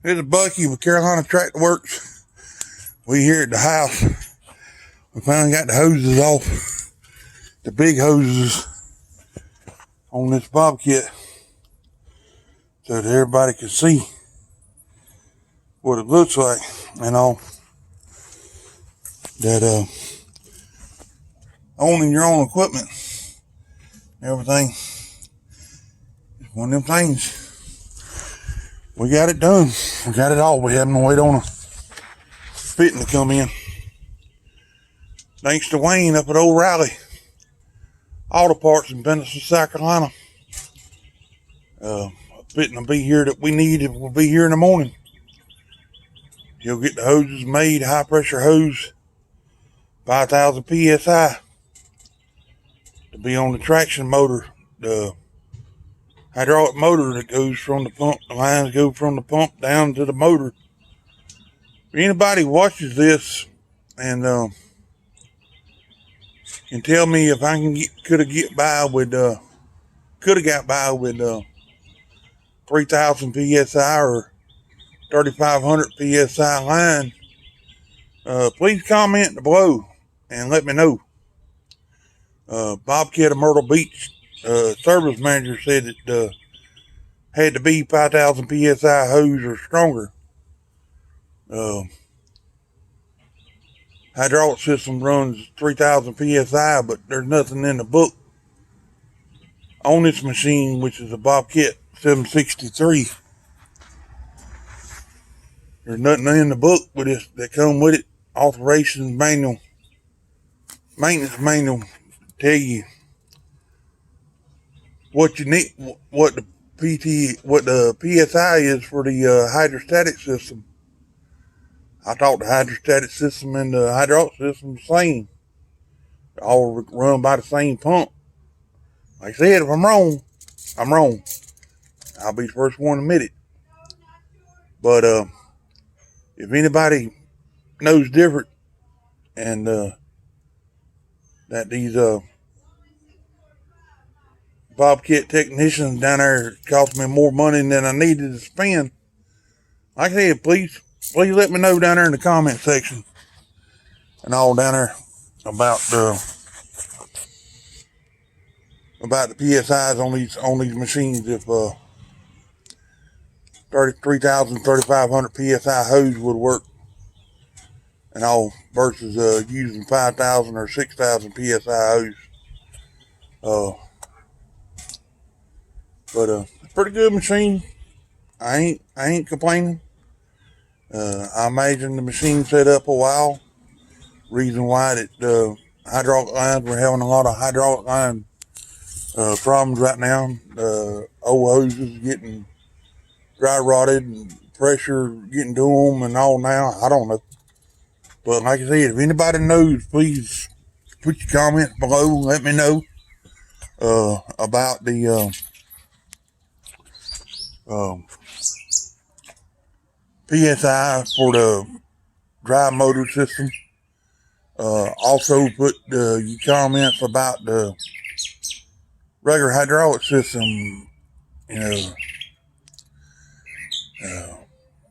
This is Bucky with Carolina Tractor Works. We here at the house. We finally got the hoses off. The big hoses on this Bobcat so that everybody can see what it looks like and all. That owning your own equipment, everything, is one of them things. We got it done. We got it all. We having to wait on a fitting to come in. Thanks to Wayne up at Old Riley Auto Parts in Bentonville, South Carolina. Fitting to be here that we need. It will be here in the morning. He'll get the hoses made, high pressure hose, 5,000 PSI to be on the traction motor, the hydraulic motor that goes from the pump. The lines go from the pump down to the motor. If anybody watches this and can tell me if I can could have got by with 3,000 PSI or 3,500 PSI line, please comment below and let me know. Bobcat of Myrtle Beach service manager said it had to be 5,000 PSI hose or stronger. Hydraulic system runs 3,000 PSI, but there's nothing in the book on this machine, which is a Bobcat 763. There's nothing in the book with this that come with it. Operations manual, maintenance manual, tell you what you need, what the PSI is for the hydrostatic system. I thought the hydrostatic system and the hydraulic system the same. They all run by the same pump. Like I said, if I'm wrong, I'm wrong. I'll be the first one to admit it. But if anybody knows different and that these Bobcat technicians down there cost me more money than I needed to spend, like I said, please let me know down there in the comment section and all down there about the PSIs on these machines. If 3,000, 3,500 PSI hose would work and all versus using 5,000 or 6,000 PSI hose. But a pretty good machine. I ain't complaining. I imagine the machine set up a while. Reason why that hydraulic lines, we're having a lot of hydraulic line problems right now. Old hoses getting dry rotted and pressure getting to them and all now. I don't know. But like I said, if anybody knows, please put your comments below and let me know about the PSI for the drive motor system. Also put your comments about the regular hydraulic system. You know,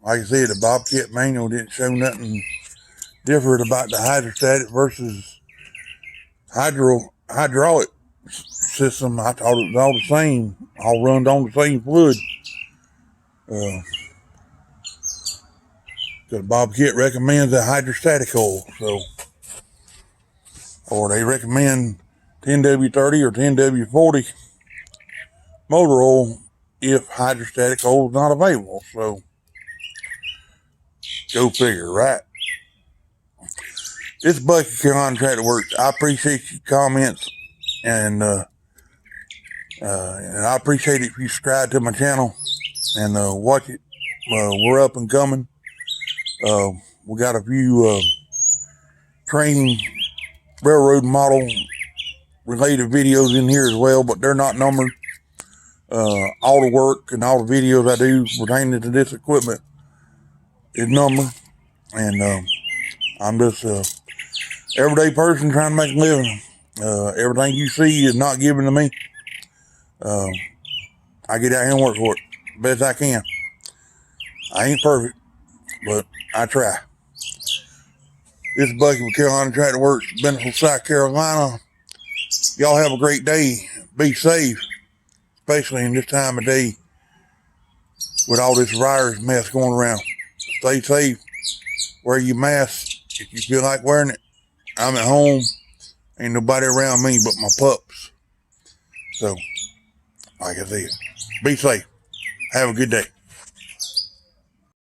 like I said, the Bobcat manual didn't show nothing different about the hydrostatic versus hydraulic system. I thought it was all the same, all run on the same fluid. The Bobcat recommends a hydrostatic oil, or they recommend 10W30 or 10W40 motor oil if hydrostatic oil is not available. So, go figure, right? This is Bucky Carolina Tractor Works. I appreciate your comments and I appreciate it if you subscribe to my channel and watch it. We're up and coming. We got a few train railroad model related videos in here as well, but they're not numbered. All the work and all the videos I do pertaining to this equipment is numbered, and I'm just a everyday person trying to make a living. Everything you see is not given to me. I get out here and work for it best I can. I ain't perfect, but I try. This is Bucky with Carolina Tractor Works, Bentonville, South Carolina. Y'all have a great day. Be safe, especially in this time of day with all this virus mess going around. Stay safe. Wear your mask if you feel like wearing it. I'm at home. Ain't nobody around me but my pups. So, like I said, be safe. Have a good day.